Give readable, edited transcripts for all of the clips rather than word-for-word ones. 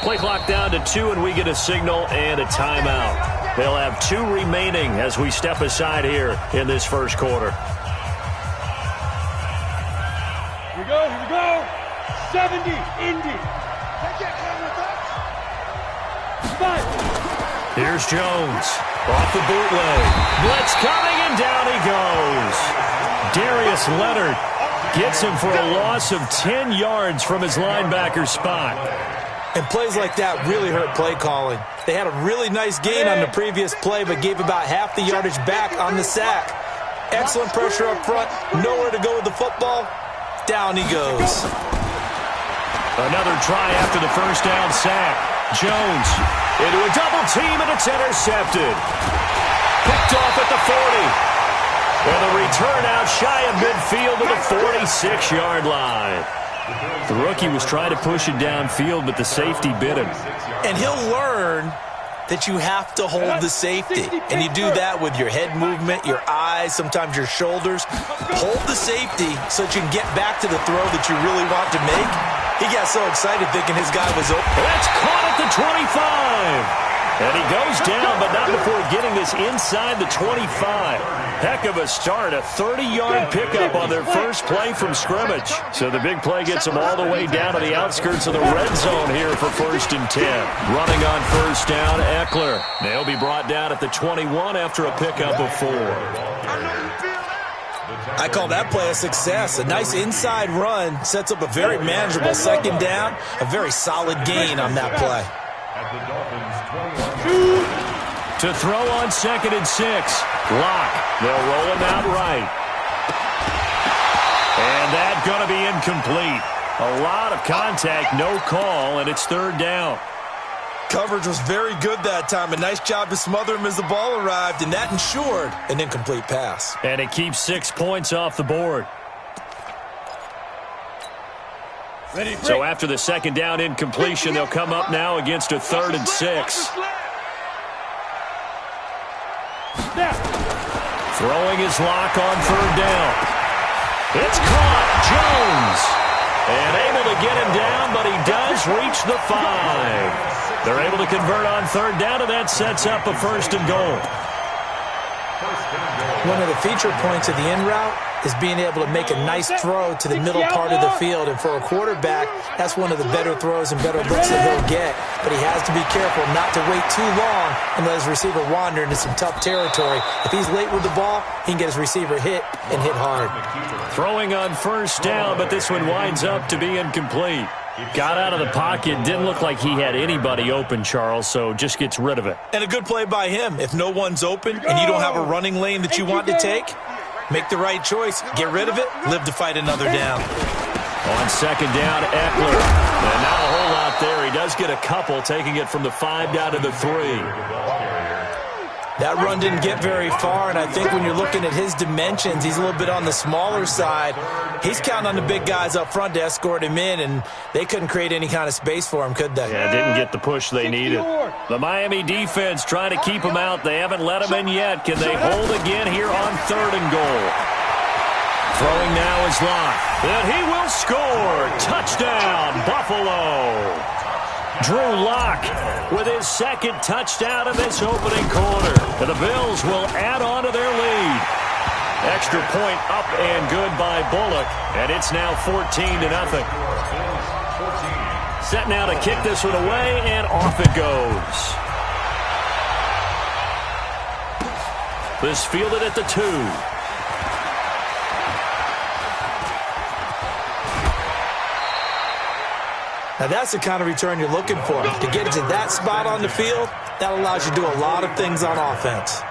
Play clock down to 2, and we get a signal and a timeout. They'll have 2 remaining as we step aside here in this first quarter. Here we go. 70, Indy. Here's Jones. Off the bootleg. Blitz coming, and down he goes. Darius Leonard gets him for a loss of 10 yards from his linebacker spot. And plays like that really hurt play calling. They had a really nice gain on the previous play, but gave about half the yardage back on the sack. Excellent pressure up front. Nowhere to go with the football. Down he goes. Another try after the first down sack. Jones into a double team, and it's intercepted. Picked off at the 40. And the return out shy of midfield to the 46-yard line. The rookie was trying to push it downfield, but the safety bit him. And he'll learn that you have to hold the safety. And you do that with your head movement, your eyes, sometimes your shoulders. Hold the safety so that you can get back to the throw that you really want to make. He got so excited thinking his guy was open. That's caught at the 25. And he goes down, but not before getting this inside the 25. Heck of a start, a 30-yard pickup on their first play from scrimmage. So the big play gets them all the way down to the outskirts of the red zone here for 1st and 10. Running on first down, Eckler. They'll be brought down at the 21 after a pickup of 4. I call that play a success. A nice inside run sets up a very manageable second down. A very solid gain on that play. To throw on 2nd and 6. Lock. They'll roll him out right. And that's going to be incomplete. A lot of contact, no call, and it's 3rd down. Coverage was very good that time. A nice job to smother him as the ball arrived, and that ensured an incomplete pass. And it keeps 6 points off the board. So after the second down incompletion, they'll come up now against a 3rd and 6. Throwing his lock on 3rd down. It's caught. Jones. And able to get him down, but he does reach the 5. They're able to convert on 3rd down, and that sets up a 1st and goal. One of the feature points of the in route is being able to make a nice throw to the middle part of the field. And for a quarterback, that's one of the better throws and better looks that he'll get. But he has to be careful not to wait too long and let his receiver wander into some tough territory. If he's late with the ball, he can get his receiver hit and hit hard. Throwing on 1st down, but this one winds up to be incomplete. Got out of the pocket. Didn't look like he had anybody open, Charles, so just gets rid of it. And a good play by him. If no one's open and you don't have a running lane that you want to take, make the right choice. Get rid of it. Live to fight another down. On 2nd down, Eckler. And not a whole lot there. He does get a couple, taking it from the 5 down to the 3. That run didn't get very far, and I think when you're looking at his dimensions, he's a little bit on the smaller side. He's counting on the big guys up front to escort him in, and they couldn't create any kind of space for him, could they? Yeah, didn't get the push they needed. The Miami defense trying to keep him out. They haven't let him in yet. Can they hold again here on 3rd and goal? Throwing now is Locke. And he will score. Touchdown, Buffalo. Drew Lock with his 2nd touchdown of this opening quarter. And the Bills will add on to their lead. Extra point up and good by Bullock. And it's now 14-0. Set now to kick this one away, and off it goes. This fielded at the 2. Now that's the kind of return you're looking for. To get to that spot on the field, that allows you to do a lot of things on offense.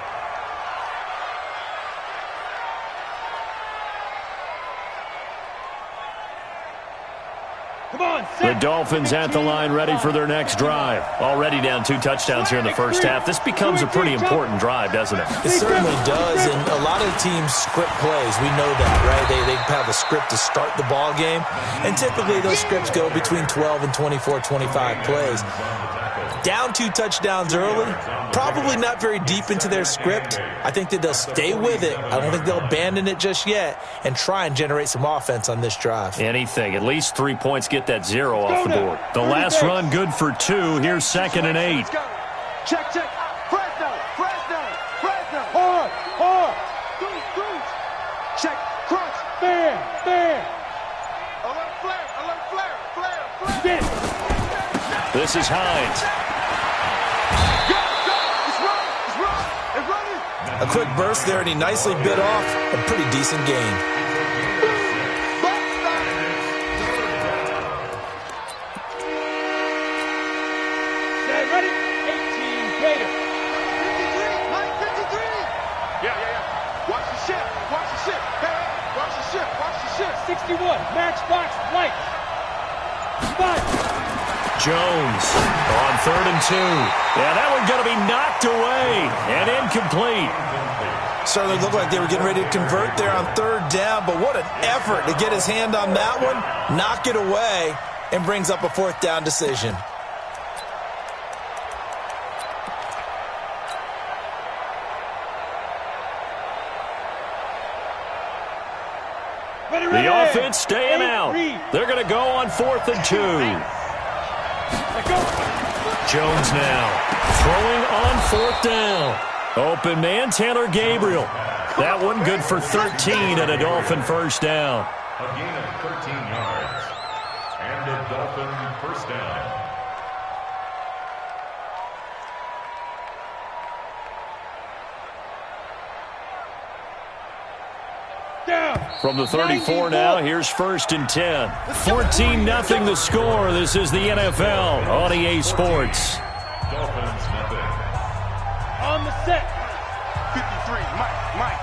The Dolphins at the line, ready for their next drive. Already down 2 touchdowns here in the first half. This becomes a pretty important drive, doesn't it? It certainly does, and a lot of teams script plays. We know that, right? They have a script to start the ball game, and typically those scripts go between 12 and 24, 25 plays. Down 2 touchdowns early, probably not very deep into their script. I think that they'll stay with it. I don't think they'll abandon it just yet and try and generate some offense on this drive. Anything. At least 3 points, get that 0 off the board. The last run good for 2. Here's 2nd and 8. Check, check. Fresno. Hard. Check, crunch. Fair. Alert flare. This is Hines. It's running. A quick burst there, and he nicely bit off a pretty decent gain. Ready? 18 Gator. 53. Yeah. Watch the ship. Hey, watch the ship. 61. Matchbox light. 5. Jones on 3rd and 2. Yeah, that one going to be knocked away and incomplete. Certainly looked like they were getting ready to convert there on 3rd down, but what an effort to get his hand on that one, knock it away, and brings up a 4th down decision. The offense staying out. They're going to go on 4th and 2. Jones now throwing on 4th down. Open man, Taylor Gabriel. That one good for 13 and a Dolphin first down. A gain of 13 yards and a Dolphin first down. From the 34 now, here's 1st and 10. 14-0 the score. This is the NFL on EA Sports. Dolphins nothing. On the set. 53, Mike.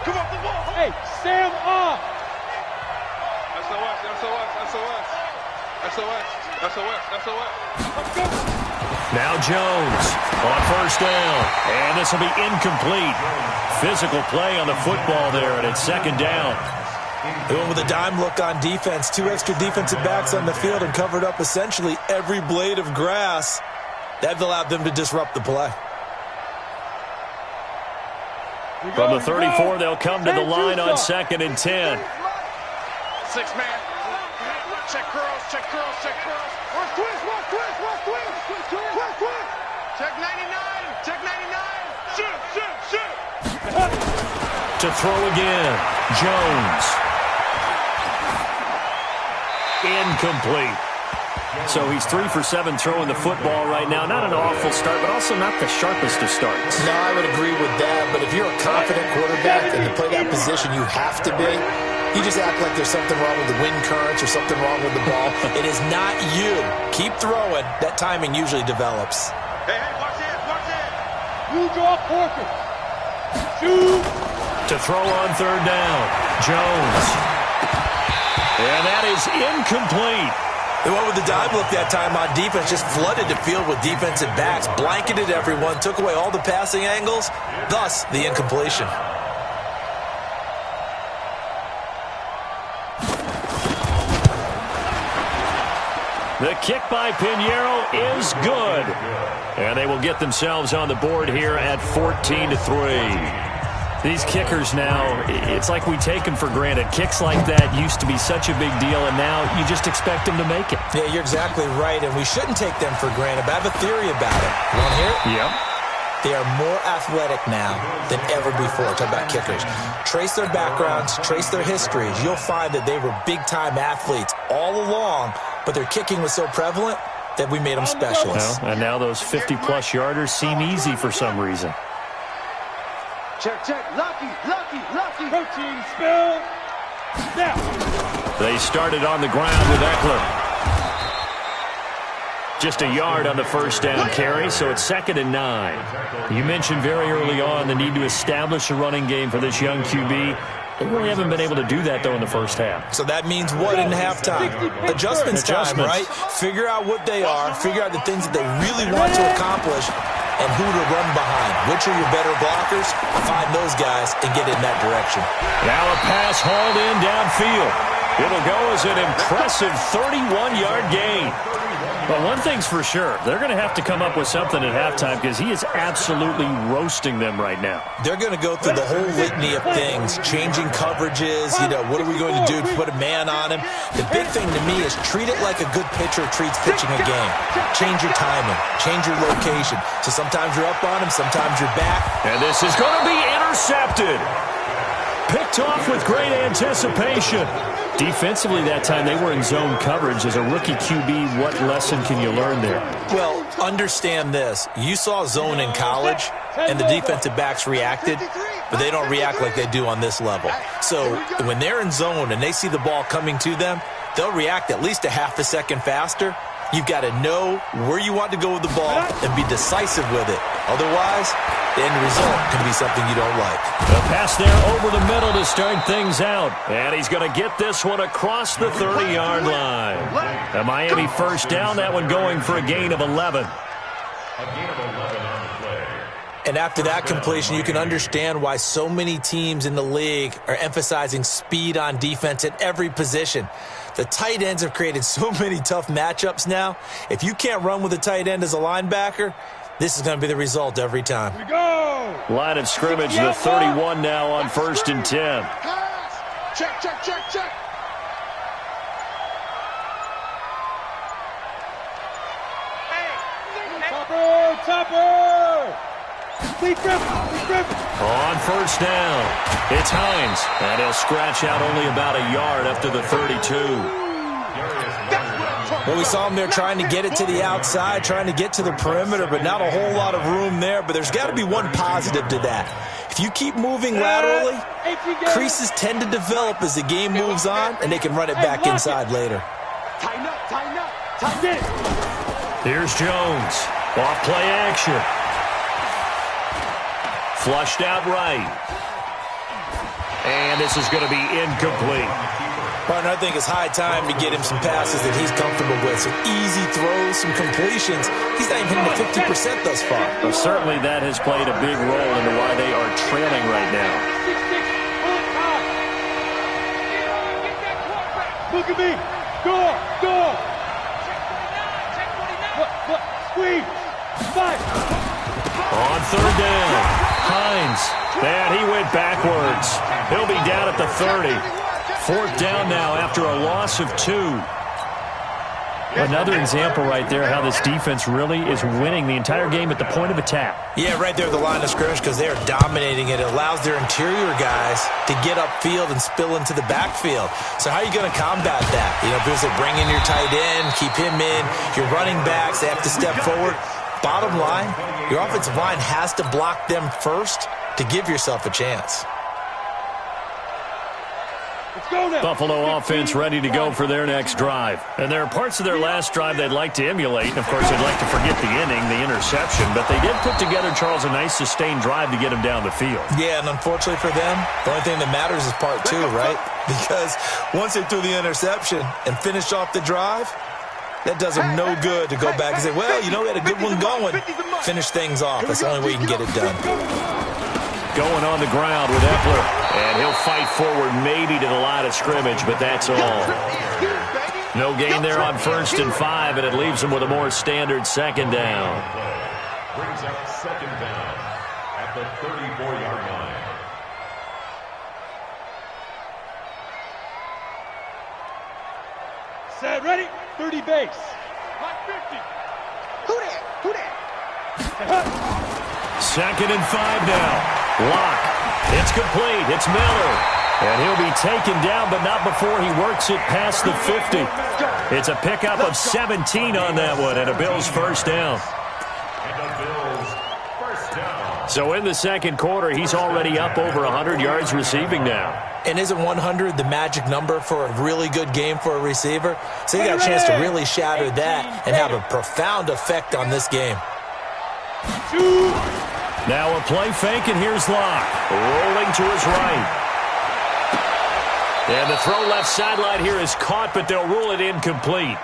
Come on, the ball. Hey, Sam off. SOS. Let's go. Now Jones on 1st down. And this will be incomplete. Physical play on the football there, and it's 2nd down. They went with a dime look on defense. 2 extra defensive backs on the field and covered up essentially every blade of grass. That allowed them to disrupt the play. From the 34, they'll come to the line on 2nd and 10. 6-man. Check curls. Watch twist. Check 99. Shoot. To throw again, Jones. Incomplete. So he's 3 for 7 throwing the football right now. Not an awful start, but also not the sharpest of starts. No, I would agree with that. But if you're a confident quarterback and to play that position, you have to be. You just act like there's something wrong with the wind currents or something wrong with the ball. It is not you. Keep throwing. That timing usually develops. Hey, watch it. You draw Porter. Shoot. To throw on 3rd down, Jones. And that is incomplete. They went with the dive look that time on defense, just flooded the field with defensive backs, blanketed everyone, took away all the passing angles, thus the incompletion. The kick by Pinheiro is good. And they will get themselves on the board here at 14-3. These kickers now, it's like we take them for granted. Kicks like that used to be such a big deal, and now you just expect them to make it. Yeah, you're exactly right, and we shouldn't take them for granted, but I have a theory about it. You want to hear it? Yep. They are more athletic now than ever before. Talk about kickers. Trace their backgrounds, trace their histories. You'll find that they were big-time athletes all along, but their kicking was so prevalent that we made them specialists. Well, and now those 50-plus yarders seem easy for some reason. Check. Lucky. Protein spill. Now. They started on the ground with Eckler. Just a yard on the first down carry, so it's 2nd and 9. You mentioned very early on the need to establish a running game for this young QB. They really haven't been able to do that, though, in the first half. So that means what in halftime? Adjustments time, right? Figure out what they are, figure out the things that they really want to accomplish, and who to run behind. Which are your better blockers? Find those guys and get in that direction. Now a pass hauled in downfield. It'll go as an impressive 31-yard gain. But one thing's for sure, they're going to have to come up with something at halftime because he is absolutely roasting them right now. They're going to go through the whole litany of things, changing coverages, what are we going to do to put a man on him? The big thing to me is treat it like a good pitcher treats pitching a game. Change your timing, change your location. So sometimes you're up on him, sometimes you're back. And this is going to be intercepted. Picked off with great anticipation. Defensively that time, they were in zone coverage. As a rookie QB, what lesson can you learn there? Well, understand this. You saw zone in college, and the defensive backs reacted, but they don't react like they do on this level. So when they're in zone and they see the ball coming to them, they'll react at least a half a second faster. You've got to know where you want to go with the ball and be decisive with it. Otherwise, the end result can be something you don't like. The pass there over the middle to start things out. And he's going to get this one across the 30-yard line. A Miami first down, that one going for a gain of 11. And after that completion, you can understand why so many teams in the league are emphasizing speed on defense at every position. The tight ends have created so many tough matchups now. If you can't run with a tight end as a linebacker, this is going to be the result every time. Here we go. Line of scrimmage, the 31 now on 1st and 10. Check, check, check, check. Topper! Lee Griffin! On 1st down, it's Hines. And he'll scratch out only about a yard after the 32. Well, we saw him there trying to get it to the outside, trying to get to the perimeter, but not a whole lot of room there. But there's got to be one positive to that. If you keep moving laterally, creases tend to develop as the game moves on, and they can run it back inside later. Tighten up. Here's Jones. Off play action. Flushed out right. And this is going to be incomplete. Partner, I think it's high time to get him some passes that he's comfortable with. Some easy throws, some completions. He's not even hitting the 50% thus far. Well, certainly that has played a big role into why they are trailing right now. Look at me. Go. Squeeze. Fight. On 3rd down, Hines. And he went backwards. He'll be down at the 30. 4th down now after a loss of 2. Another example right there how this defense really is winning the entire game at the point of attack. Yeah, right there at the line of scrimmage because they are dominating it. It allows their interior guys to get upfield and spill into the backfield. So how are you going to combat that? People say bring in your tight end, keep him in. Your running backs, they have to step forward. Bottom line, your offensive line has to block them first to give yourself a chance. Buffalo offense ready to go for their next drive. And there are parts of their last drive they'd like to emulate. And, of course, they'd like to forget the inning, the interception. But they did put together, Charles, a nice sustained drive to get him down the field. Yeah, and unfortunately for them, the only thing that matters is part 2, right? Because once they threw the interception and finished off the drive, that does them no good to go back and say, well, we had a good one going. Finish things off. That's the only way you can get it done. Going on the ground with Epler. And he'll fight forward maybe to the line of scrimmage, but that's all. No gain there on 1st and 5, and it leaves him with a more standard 2nd down. Brings up 2nd down at the 34-yard line. Set, ready? 30 base. Like 50. Who that? 2nd and 5 now. Lock. It's complete. It's Miller. And he'll be taken down, but not before he works it past the 50. It's a pickup of 17 on that one, and a Bills first down. So in the 2nd quarter, he's already up over 100 yards receiving now. And isn't 100 the magic number for a really good game for a receiver? So you got a chance to really shatter that and have a profound effect on this game. Now a play fake, and here's Locke. Rolling to his right. And the throw left sideline here is caught, but they'll rule it incomplete.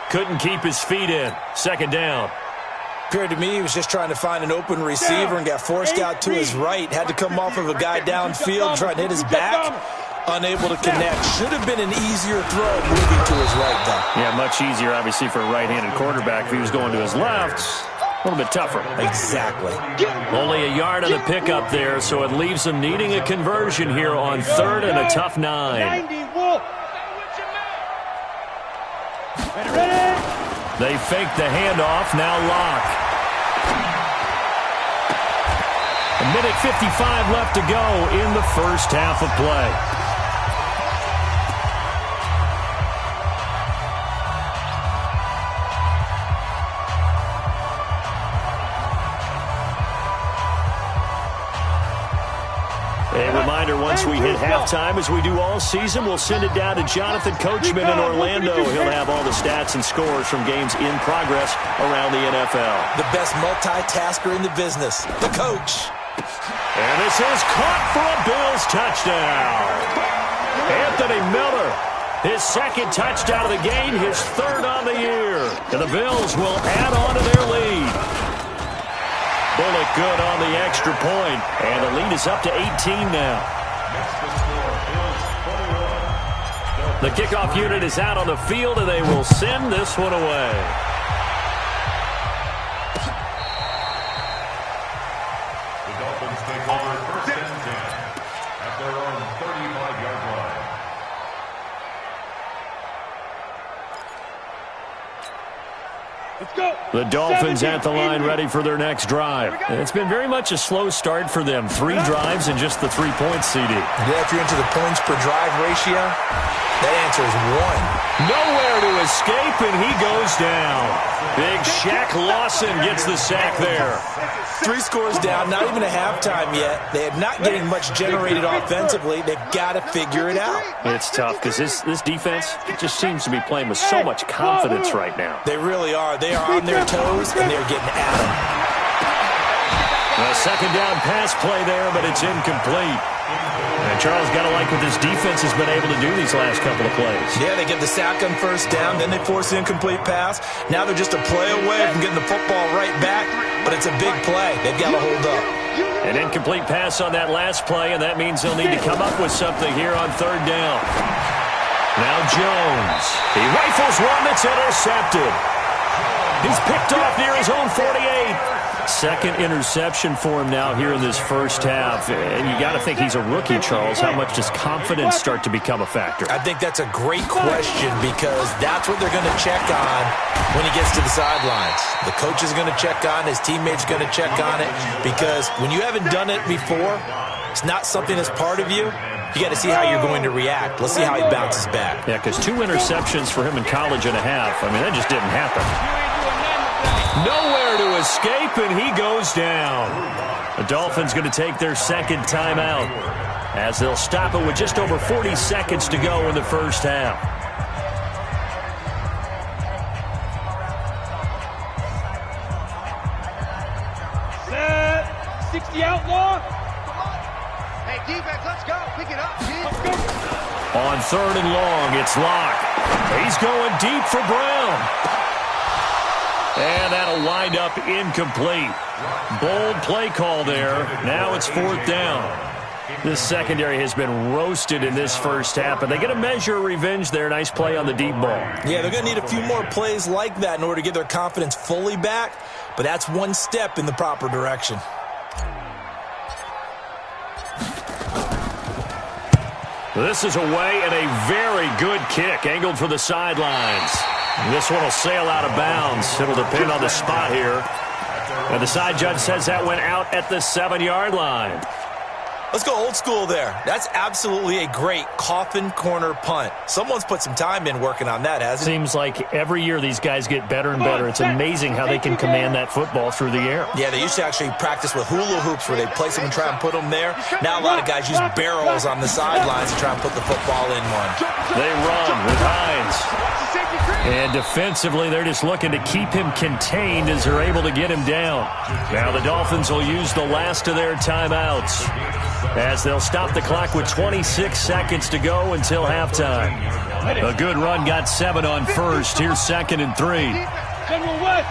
Couldn't keep his feet in. 2nd down. Appeared to me he was just trying to find an open receiver and got forced out to his right. Had to come off of a guy downfield trying to hit his back. Unable to connect. Should have been an easier throw moving to his right, though. Yeah, much easier, obviously, for a right-handed quarterback. If he was going to his left, a little bit tougher. Exactly. Only a yard on the pickup there, so it leaves them needing a conversion here on 3rd and a tough 9. They fake the handoff, now Locke. A minute 55 left to go in the first half of play. A reminder, once we hit halftime, as we do all season, we'll send it down to Jonathan Coachman in Orlando. He'll have all the stats and scores from games in progress around the NFL. The best multitasker in the business, the coach. And this is caught for a Bills touchdown. Anthony Miller, his second touchdown of the game, his 3rd on the year. And the Bills will add on to their lead. Bullock good on the extra point, and the lead is up to 18 now. The kickoff unit is out on the field, and they will send this one away. The Dolphins take over 1st and 10 at their own 35-yard line. Let's go. The Dolphins at the line ready for their next drive. It's been very much a slow start for them. 3 drives and just the 3 points, CD. Yeah, if you're into the points per drive ratio, that answer is 1. Nowhere to escape, and he goes down. Big Shaq Lawson gets the sack there. 3 scores down, not even a halftime yet. They are not getting much generated offensively. They've got to figure it out. It's tough because this defense just seems to be playing with so much confidence right now. They really are. They are on their toes, and they're getting at them. A second down pass play there, but it's incomplete. And Charles, got to like what this defense has been able to do these last couple of plays. Yeah, they get the sack on 1st down, then they force the incomplete pass. Now they're just a play away from getting the football right back, but it's a big play. They've got to hold up. An incomplete pass on that last play, and that means they'll need to come up with something here on 3rd down. Now Jones. He rifles one that's intercepted. He's picked off near his own 48. Second interception for him now here in this first half. And you got to think he's a rookie, Charles. How much does confidence start to become a factor? I think that's a great question because that's what they're going to check on when he gets to the sidelines. The coach is going to check on, his teammates are going to check on it because when you haven't done it before, it's not something that's part of you. You got to see how you're going to react. Let's see how he bounces back. Yeah, because 2 interceptions for him in college and a half. I mean, that just didn't happen. Nowhere to escape, and he goes down. The Dolphins going to take their second timeout as they'll stop it with just over 40 seconds to go in the first half. Set. 60 outlaw. Hey, defense, let's go. Pick it up, kid. Let's go. On 3rd and long, it's Locke. He's going deep for Brown. And that'll wind up incomplete. Bold play call there. Now it's 4th down. This secondary has been roasted in this first half, but they get a measure of revenge there. Nice play on the deep ball. Yeah, they're going to need a few more plays like that in order to get their confidence fully back, but that's one step in the proper direction. This is away and a very good kick, angled for the sidelines. This one will sail out of bounds. It'll depend on the spot here. And the side judge says that went out at the 7-yard line. Let's go old school there. That's absolutely a great coffin corner punt. Someone's put some time in working on that, hasn't it? Seems like every year these guys get better and better. It's amazing how they can command that football through the air. Yeah, they used to actually practice with hula hoops where they place them and try and put them there. Now a lot of guys use barrels on the sidelines to try and put the football in one. They run with Hines. And defensively, they're just looking to keep him contained as they're able to get him down. Now the Dolphins will use the last of their timeouts as they'll stop the clock with 26 seconds to go until halftime. A good run got 7 on 1st. Here's 2nd and 3. General West.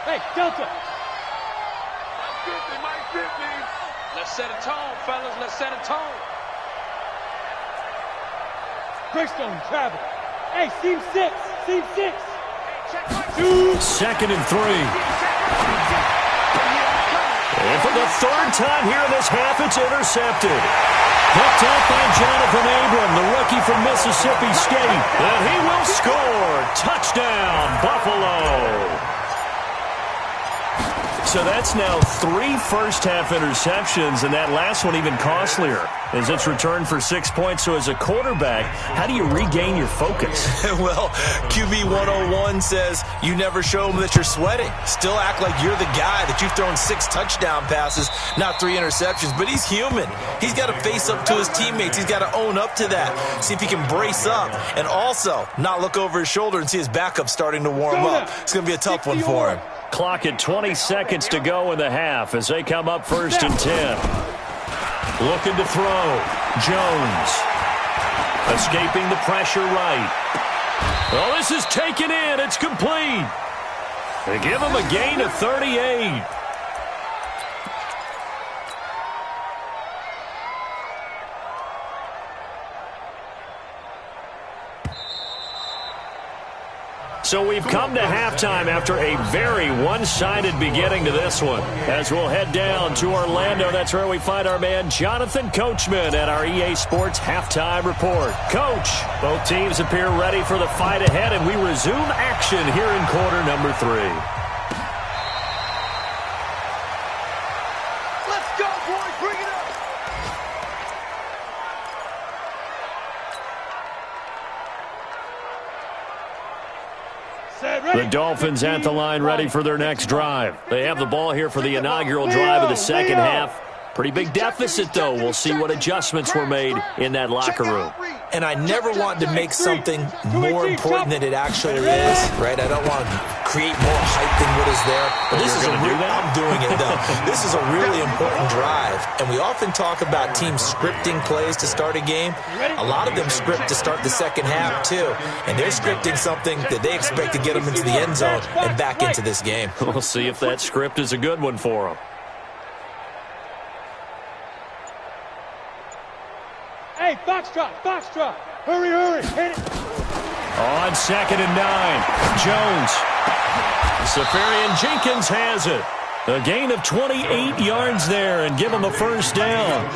Hey, Delta. 50, Mike 50. Let's set a tone, fellas. Let's set a tone. Greystone, travel. Hey, seam 6. Seam 6. Second and 3. And for the third time here in this half, it's intercepted. Picked up by Jonathan Abram, the rookie from Mississippi State. And he will score. Touchdown, Buffalo. So that's now 3 first-half interceptions, and that last one even costlier as it's returned for 6 points. So as a quarterback, how do you regain your focus? Well, QB 101 says you never show them that you're sweating. Still act like you're the guy, that you've thrown 6 touchdown passes, not 3 interceptions. But he's human. He's got to face up to his teammates. He's got to own up to that. See if he can brace up and also not look over his shoulder and see his backup starting to warm up. It's going to be a tough one for him. Clock at 20 seconds to go in the half as they come up 1st and 10. Looking to throw. Jones. Escaping the pressure right. Oh, this is taken in. It's complete. They give him a gain of 38. So we've come to halftime after a very one-sided beginning to this one. As we'll head down to Orlando, that's where we find our man Jonathan Coachman at our EA Sports Halftime Report. Coach, both teams appear ready for the fight ahead, and we resume action here in quarter number 3. Let's go, boys. Bring it up. The Dolphins at the line ready for their next drive. They have the ball here for the inaugural drive of the second half. Pretty big deficit, though. We'll see what adjustments were made in that locker room. And I never want to make something more important than it actually is, right? I don't want to create more hype than what is there. But this is I'm doing it, though. This is a really important drive. And we often talk about teams scripting plays to start a game. A lot of them script to start the second half, too. And they're scripting something that they expect to get them into the end zone and back into this game. We'll see if that script is a good one for them. Hey, foxtrot, foxtrot. Hurry, hurry. Hit it. On 2nd and 9, Jones. Safarian Jenkins has it. A gain of 28 yards there and give him a first down.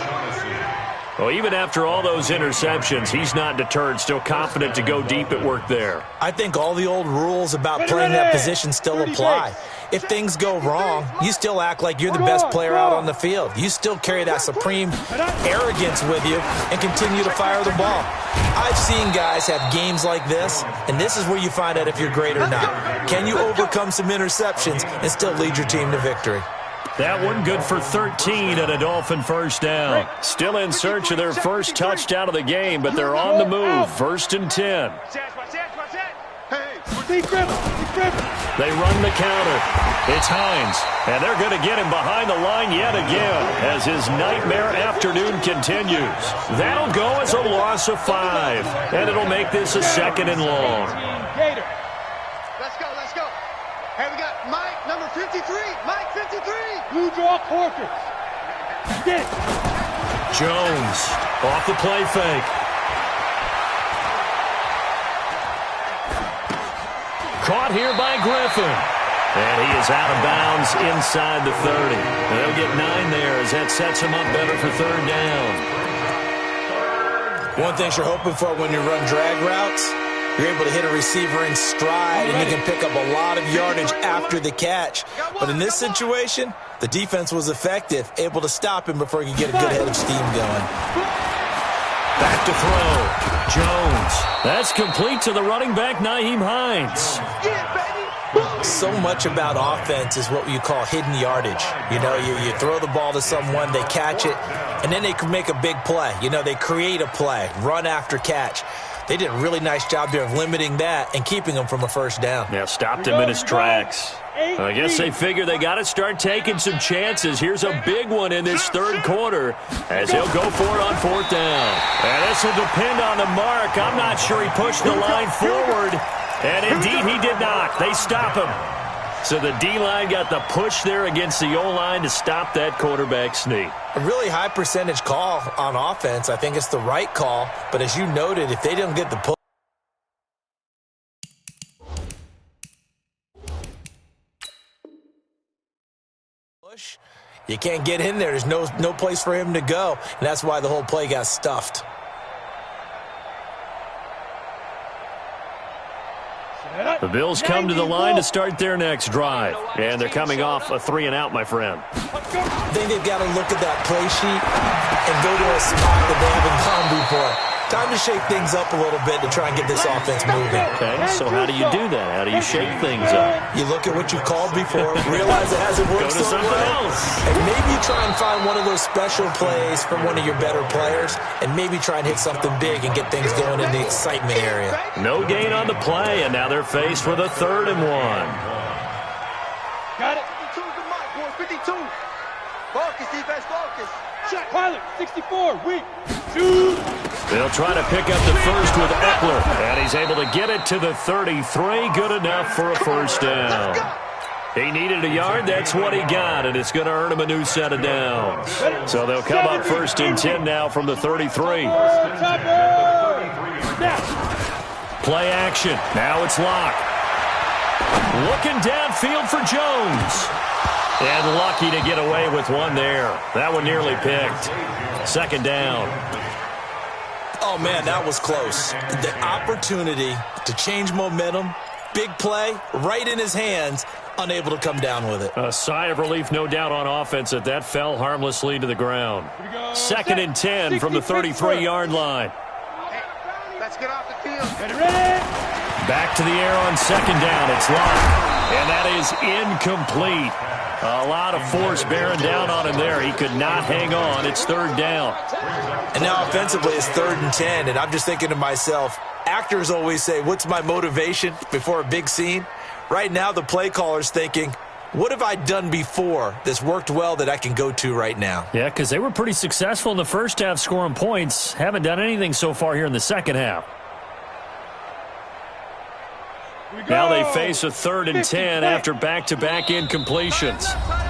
Well, even after all those interceptions, he's not deterred, still confident to go deep at work there. I think all the old rules about playing that position still apply. If things go wrong, you still act like you're the best player out on the field. You still carry that supreme arrogance with you and continue to fire the ball. I've seen guys have games like this, and this is where you find out if you're great or not. Can you overcome some interceptions and still lead your team to victory? That one good for 13 and a Dolphin first down. Still in search of their first touchdown of the game, but they're on the move. 1st and 10. They run the counter. It's Hines, and they're going to get him behind the line yet again as his nightmare afternoon continues. That'll go as a loss of 5, and it'll make this a 2nd and long. Let's go, let's go. Hey, we got Mike, number 53. Mike, 53. Blue draw Corker. Get it. Jones off the play fake. Caught here by Griffin. And he is out of bounds inside the 30. They'll get 9 there as that sets him up better for 3rd down. One thing you're hoping for when you run drag routes, you're able to hit a receiver in stride and you can pick up a lot of yardage after the catch. But in this situation, the defense was effective, able to stop him before he could get a good head of steam going. Back to throw. Jones. That's complete to the running back, Nyheim Hines. So much about offense is what you call hidden yardage. You know, you throw the ball to someone, they catch it, and then they can make a big play. You know, they create a play, run after catch. They did a really nice job there of limiting that and keeping him from a first down. Yeah, stopped him in his tracks. I guess they figure they got to start taking some chances. Here's a big one in this 3rd quarter as he'll go for it on 4th down. And this will depend on the mark. I'm not sure he pushed the line forward. And indeed, he did not. They stop him. So the D-line got the push there against the O-line to stop that quarterback sneak. A really high percentage call on offense. I think it's the right call. But as you noted, if they don't get the push, you can't get in there. There's no place for him to go. And that's why the whole play got stuffed. The Bills come to the line to start their next drive. And they're coming off a 3-and-out, my friend. I think they've got to look at that play sheet and go to a spot that they haven't gone before. Time to shake things up a little bit to try and get this offense moving. Okay, so how do you do that? How do you shake things up? You look at what you've called before, realize it hasn't worked Go to something else. And maybe you try and find one of those special plays from one of your better players, and maybe try and hit something big and get things going in the excitement area. No gain on the play, and now they're faced with a 3rd and 1. Got it. 52 to Mike, boy. 52. Focus, defense, focus. Check. Pilot, 64. Weak. Shoot. They'll try to pick up the first with Eckler, and he's able to get it to the 33. Good enough for a 1st down. He needed a yard. That's what he got, and it's going to earn him a new set of downs. So they'll come up 1st and 10 now from the 33. Play action. Now it's Locke. Looking downfield for Jones. And lucky to get away with one there. That one nearly picked. 2nd down. Oh, man, that was close. The opportunity to change momentum, big play, right in his hands, unable to come down with it. A sigh of relief, no doubt, on offense that fell harmlessly to the ground. 2nd and 10 from the 33-yard line. Hey, let's get off the field. Ready? Back to the air on 2nd down. It's Locke. And that is incomplete. A lot of force bearing down on him there. He could not hang on. It's 3rd down. And now offensively it's 3rd and 10, and I'm just thinking to myself, actors always say, what's my motivation before a big scene? Right now the play caller's thinking, what have I done before that's worked well that I can go to right now? Yeah, because they were pretty successful in the first half scoring points. Haven't done anything so far here in the second half. Now they face a 3rd and 10 after back-to-back incompletions.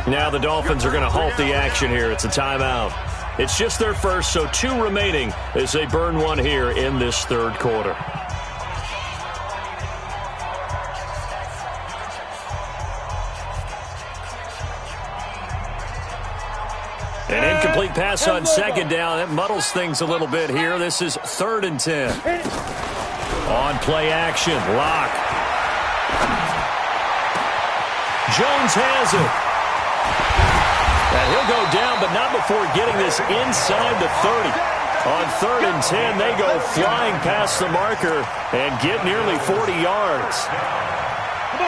Now the Dolphins are going to halt the action here. It's a timeout. It's just their first, so 2 remaining as they burn one here in this 3rd quarter. An incomplete pass on 2nd down. That muddles things a little bit here. This is 3rd and 10. On play action, Locke. Jones has it. And he'll go down, but not before getting this inside the 30. On 3rd and 10, they go flying past the marker and get nearly 40 yards.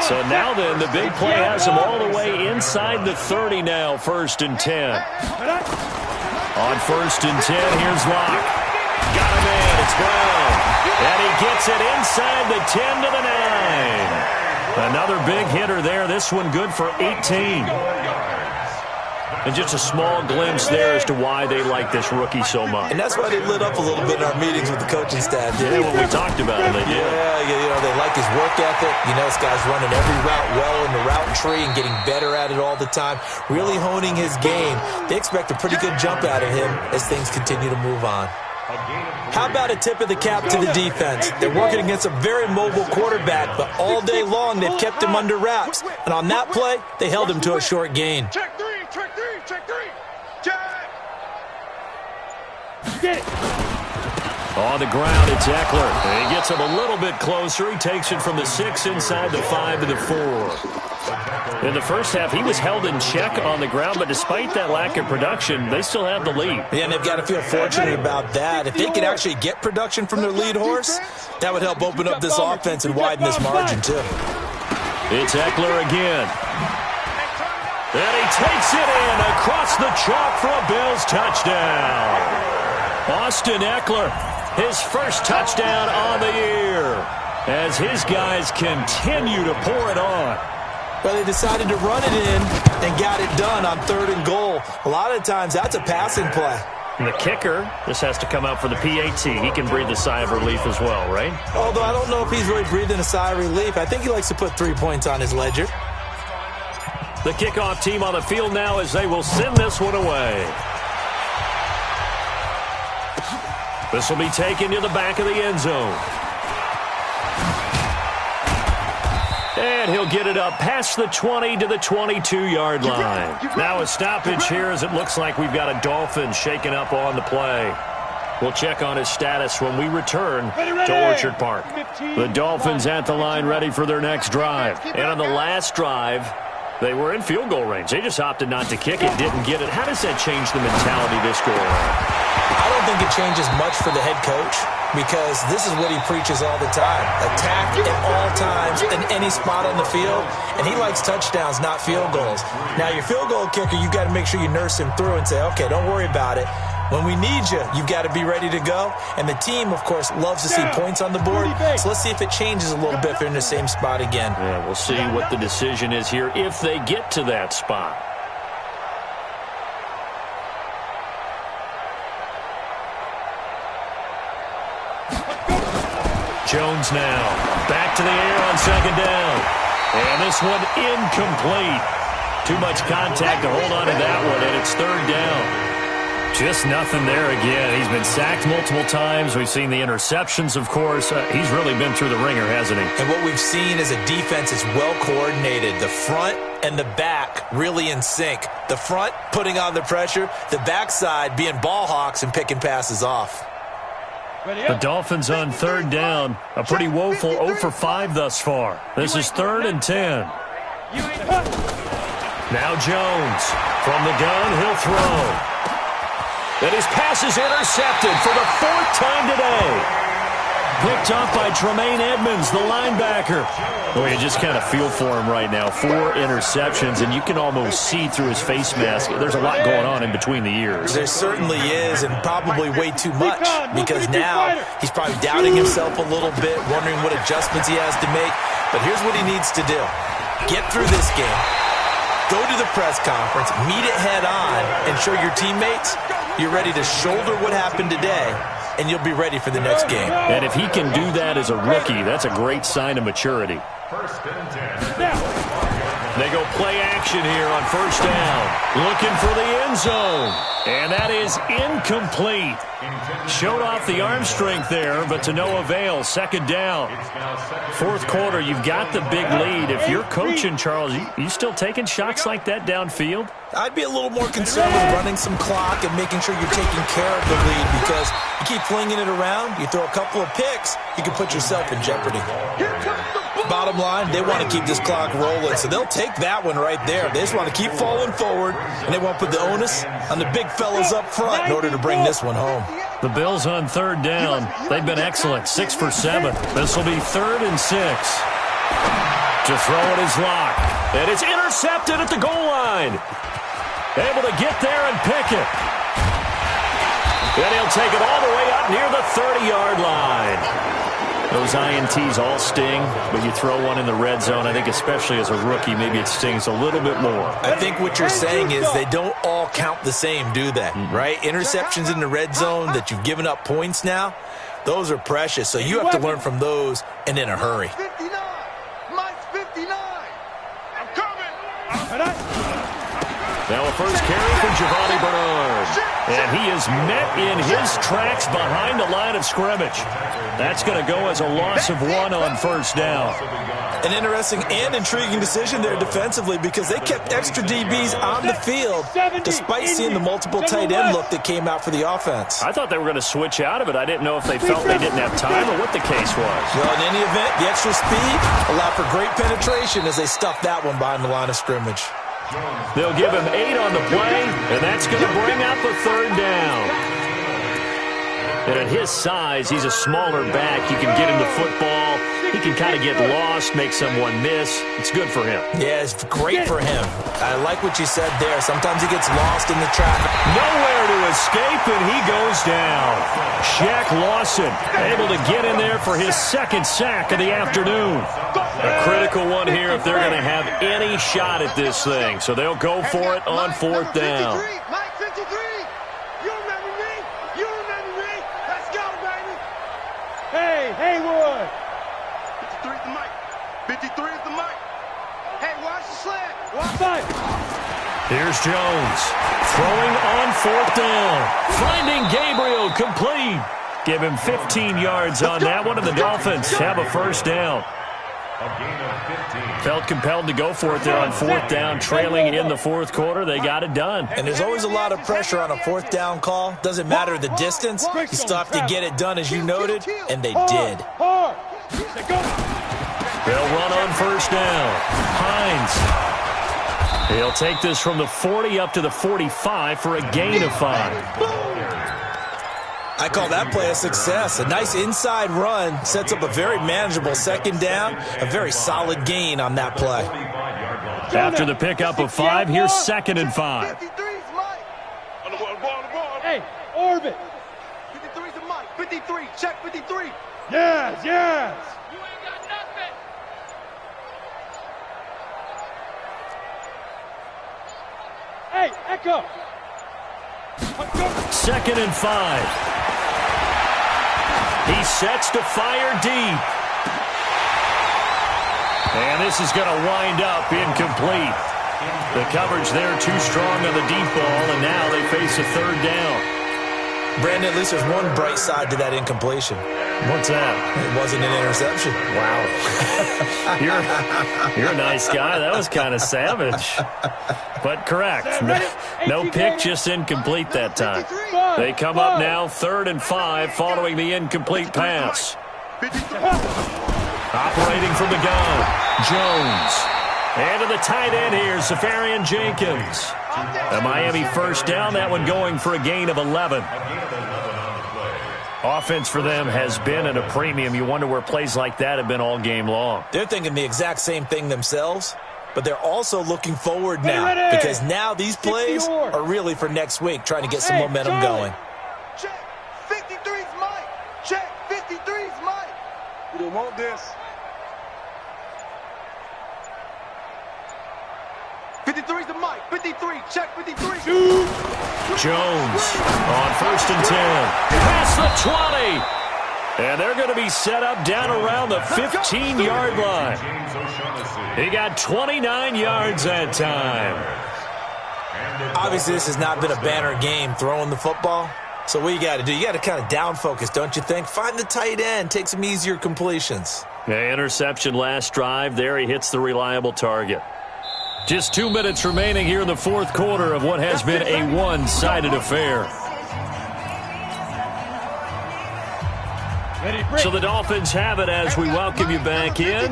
So now then, the big play has them all the way inside the 30 now, 1st and 10. On 1st and 10, here's Locke. Got him in, it's Brown. And he gets it inside the 10 to the 9. Another big hitter there. This one good for 18. And just a small glimpse there as to why they like this rookie so much. And that's why they lit up a little bit in our meetings with the coaching staff. Yeah, when we talked about it, they did. Yeah, you know, they like his work ethic. You know, this guy's running every route well in the route tree and getting better at it all the time, really honing his game. They expect a pretty good jump out of him as things continue to move on. How about a tip of the cap to the defense? They're working against a very mobile quarterback, but all day long they've kept him under wraps. And on that play, they held him to a short gain. Check 3, check 3, check 3. Check. Get it. On the ground, it's Eckler. And he gets him a little bit closer. He takes it from the 6 inside the 5 to the 4. In the first half, he was held in check on the ground, but despite that lack of production, they still have the lead. Yeah, and they've got to feel fortunate about that. If they could actually get production from their lead horse, that would help open up this offense and widen this margin, too. It's Eckler again. And he takes it in across the chalk for a Bills touchdown. Austin Eckler, his first touchdown on the year, as his guys continue to pour it on. Well, they decided to run it in and got it done on 3rd and goal. A lot of times, that's a passing play. And the kicker, this has to come out for the PAT. He can breathe a sigh of relief as well, right? Although I don't know if he's really breathing a sigh of relief. I think he likes to put 3 points on his ledger. The kickoff team on the field now as they will send this one away. This will be taken to the back of the end zone. And he'll get it up past the 20 to the 22-yard line. Now a stoppage here as it looks like we've got a Dolphin shaking up on the play. We'll check on his status when we return to Orchard Park. The Dolphins at the line ready for their next drive. And on the last drive, they were in field goal range. They just opted not to kick it, didn't get it. How does that change the mentality this go around? I don't think it changes much for the head coach because this is what he preaches all the time. Attack at all times in any spot on the field, and he likes touchdowns, not field goals. Now, your field goal kicker, you've got to make sure you nurse him through and say, okay, don't worry about it. When we need you, you've got to be ready to go. And the team, of course, loves to see points on the board. So let's see if it changes a little bit if they're in the same spot again. Yeah, we'll see what the decision is here if they get to that spot. Jones now. Back to the air on second down. And this one incomplete. Too much contact to hold on to that one, and it's third down. Just nothing there again. He's been sacked multiple times. We've seen the interceptions, of course. He's really been through the ringer, hasn't he? And what we've seen is a defense that's well coordinated. The front and the back really in sync. The front putting on the pressure. The backside being ball hawks and picking passes off. The Dolphins on third down. A pretty woeful 0 for 5 thus far. This is 3rd and 10. Now Jones. From the gun, he'll throw. And his pass is intercepted for the 4th time today. Picked off by Tremaine Edmonds, the linebacker. Well, you just kind of feel for him right now. 4 interceptions, and you can almost see through his face mask. There's a lot going on in between the ears. There certainly is, and probably way too much, because now he's probably doubting himself a little bit, wondering what adjustments he has to make. But here's what he needs to do. Get through this game. Go to the press conference, meet it head on, and show your teammates you're ready to shoulder what happened today, and you'll be ready for the next game. And if he can do that as a rookie, that's a great sign of maturity. They go play action here on first down. Looking for the end zone. And that is incomplete. Showed off the arm strength there, but to no avail. Second down. 4th quarter, you've got the big lead. If you're coaching, Charles, you still taking shots like that downfield? I'd be a little more concerned with running some clock and making sure you're taking care of the lead, because you keep flinging it around, you throw a couple of picks, you can put yourself in jeopardy. Bottom line, they want to keep this clock rolling, so they'll take that one right there. They just want to keep falling forward, and they want to put the onus on the big fellas up front in order to bring this one home. The Bills on third down. They've been excellent, 6 for 7. This will be 3rd and 6. To throw it is Locke. And it's intercepted at the goal line. Able to get there and pick it. Then he'll take it all the way up near the 30-yard line. Those INTs all sting, but you throw one in the red zone, I think especially as a rookie, maybe it stings a little bit more. I think what you're saying is they don't all count the same, do they? Right? Interceptions in the red zone that you've given up points now, those are precious. So you have to learn from those and in a hurry. 59. Mike's 59. I'm coming. Now a first carry for Giovanni Bernard. And he is met in his tracks behind the line of scrimmage. That's going to go as a loss of 1 on first down. An interesting and intriguing decision there defensively, because they kept extra DBs on the field despite seeing the multiple tight end look that came out for the offense. I thought they were going to switch out of it. I didn't know if they felt they didn't have time or what the case was. Well, in any event, the extra speed allowed for great penetration as they stuffed that one behind the line of scrimmage. They'll give him 8 on the play, and that's going to bring up a 3rd down. And at his size, he's a smaller back. You can get him the football. He can kind of get lost, make someone miss. It's good for him. Yeah, it's great for him. I like what you said there. Sometimes he gets lost in the traffic. Nowhere to escape, and he goes down. Shaq Lawson able to get in there for his 2nd sack of the afternoon. A critical one here if they're going to have any shot at this thing. So they'll go for it on 4th down. Mike 53. You remember me? You remember me? Let's go, baby. Hey, Haywood. 53 is the mic. 53 is the mic. Hey, watch the slant. Here's Jones. Throwing on 4th down. Finding Gabriel complete. Give him 15 yards on that one, and the Dolphins have a 1st down. Felt compelled to go for it there on 4th down, trailing in the 4th quarter. They got it done. And there's always a lot of pressure on a 4th down call. Doesn't matter the distance. You still have to get it done, as you noted, and they did. They'll run on 1st down. Hines. He'll take this from the 40 up to the 45 for a gain of 5. I call that play a success. A nice inside run sets up a very manageable 2nd down. A very solid gain on that play. After the pickup of 5, here's 2nd and 5. Hey, orbit. 53's the Mike. 53. Check 53. Yes, yes. You ain't got nothing. Hey, Echo. 2nd and 5. He sets to fire deep. And this is going to wind up incomplete. The coverage there too strong on the deep ball, and now they face a 3rd down. Brandon, at least there's one bright side to that incompletion. What's that? It wasn't an interception. Wow. You're a nice guy. That was kind of savage. But correct. No pick, just incomplete that time. They come up now 3rd and 5 following the incomplete pass. Operating from the gun, Jones. And to the tight end here, Safarian Jenkins. The Miami 1st down, that one going for a gain of 11. Offense for them has been at a premium. You wonder where plays like that have been all game long. They're thinking the exact same thing themselves, but they're also looking forward now because now these plays are really for next week, trying to get some momentum going. Check. 53's Mike. Check. 53's Mike. We don't want this. 53's the Mike. 53. Check 53. Jones on 1st and 10. Past the 20. And they're going to be set up down around the 15-yard line. He got 29 yards that time. Obviously, this has not been a banner game throwing the football. So what you got to do, you got to kind of down focus, don't you think? Find the tight end, take some easier completions. Yeah, interception last drive. There he hits the reliable target. Just 2 minutes remaining here in the 4th quarter of what has been a one-sided affair. So the Dolphins have it as we welcome you back in.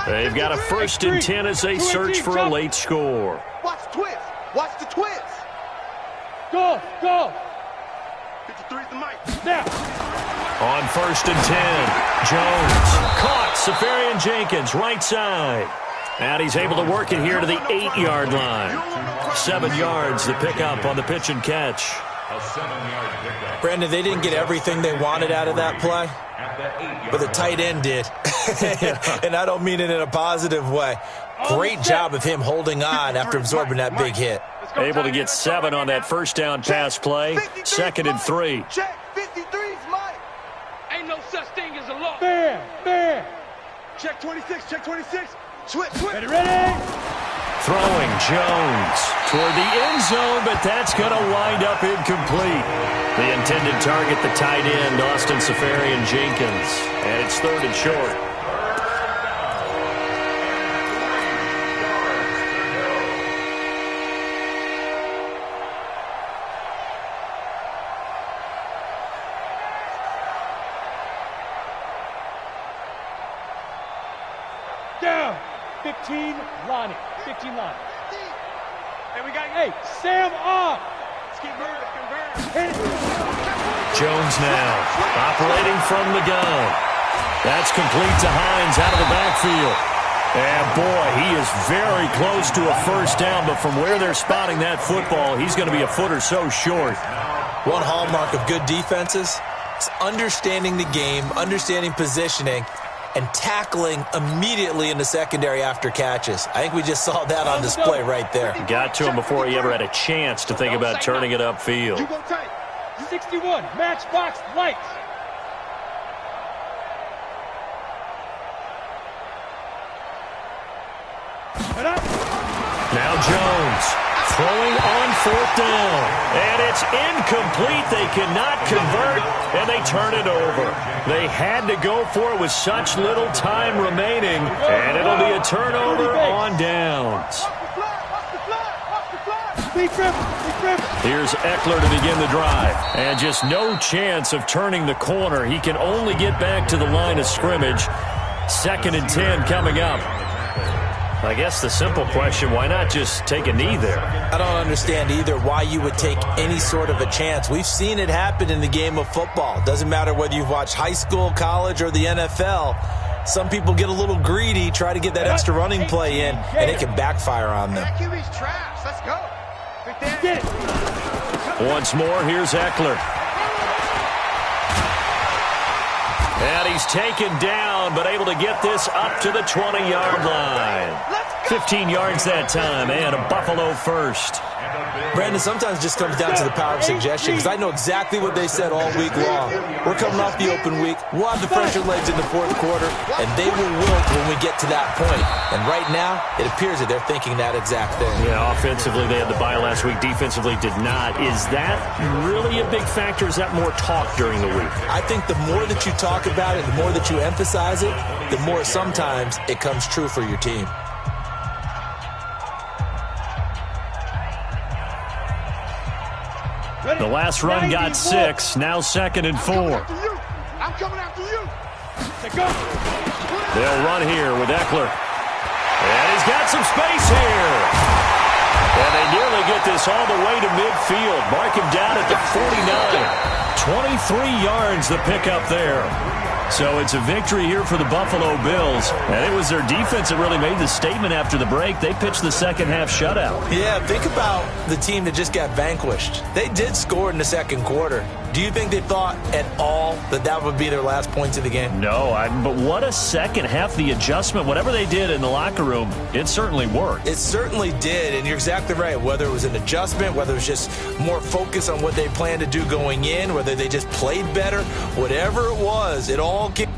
They've got a 1st and 10 as they search for a late score. Watch the twist. Watch the twist. Go, go. 53's the Mike. Now. On 1st and 10, Jones caught Safarian Jenkins right side. And he's able to work it here to the 8-yard line. 7 yards to pick up on the pitch and catch. A 7-yard pickup. Brandon, they didn't get everything they wanted out of that play, but the tight end did. And I don't mean it in a positive way. Great job of him holding on after absorbing that big hit. Able to get 7 on that 1st down pass play. 2nd and 3. Check 53's Mike. Ain't no such thing as a loss. Bam, bam. Check 26. Check 26. Switch, switch. Ready? Throwing Jones toward the end zone, but that's going to wind up incomplete. The intended target, the tight end, Austin Safarian Jenkins. And it's 3rd and short. Down. 15, Lonnie. 15 Lonnie. Hey, we got, hey, Sam off. Let's keep moving. Jones now operating from the gun. That's complete to Hines out of the backfield. And, boy, he is very close to a 1st down, but from where they're spotting that football, he's going to be a foot or so short. One hallmark of good defenses is understanding the game, understanding positioning, and tackling immediately in the secondary after catches. I think we just saw that on display right there. Got to him before he ever had a chance to think about turning it upfield. You go tight. 61, matchbox lights. Now Jones throwing on 4th down. And it's incomplete. They cannot convert, and they turn it over. They had to go for it with such little time remaining, and it'll be a turnover on downs. Here's Eckler to begin the drive. And just no chance of turning the corner. He can only get back to the line of scrimmage. 2nd and 10 coming up. I guess the simple question, why not just take a knee there? I don't understand either why you would take any sort of a chance. We've seen it happen in the game of football. Doesn't matter whether you've watched high school, college, or the NFL. Some people get a little greedy, try to get that extra running play in, and it can backfire on them. That QB's trash. Let's go. Once more, here's Eckler. And he's taken down, but able to get this up to the 20-yard line. 15 yards that time, and a Buffalo first. Brandon, sometimes it just comes down to the power of suggestion, because I know exactly what they said all week long. We're coming off the open week. We'll have the fresher legs in the 4th quarter, and they will wilt when we get to that point. And right now, it appears that they're thinking that exact thing. Yeah, offensively, they had the bye last week. Defensively, did not. Is that really a big factor? Is that more talk during the week? I think the more that you talk about it, the more that you emphasize it, the more sometimes it comes true for your team. The last run got 6, now 2nd and 4. I'm coming after you. They'll run here with Eckler. And he's got some space here. And they nearly get this all the way to midfield. Mark him down at the 49. 23 yards the pickup there. So it's a victory here for the Buffalo Bills. And it was their defense that really made the statement after the break. They pitched the second half shutout. Yeah, think about the team that just got vanquished. They did score in the 2nd quarter. Do you think they thought at all that that would be their last points of the game? No, but what a second half. The adjustment, whatever they did in the locker room, it certainly worked. It certainly did, and you're exactly right. Whether it was an adjustment, whether it was just more focus on what they planned to do going in, whether they just played better, whatever it was, it all came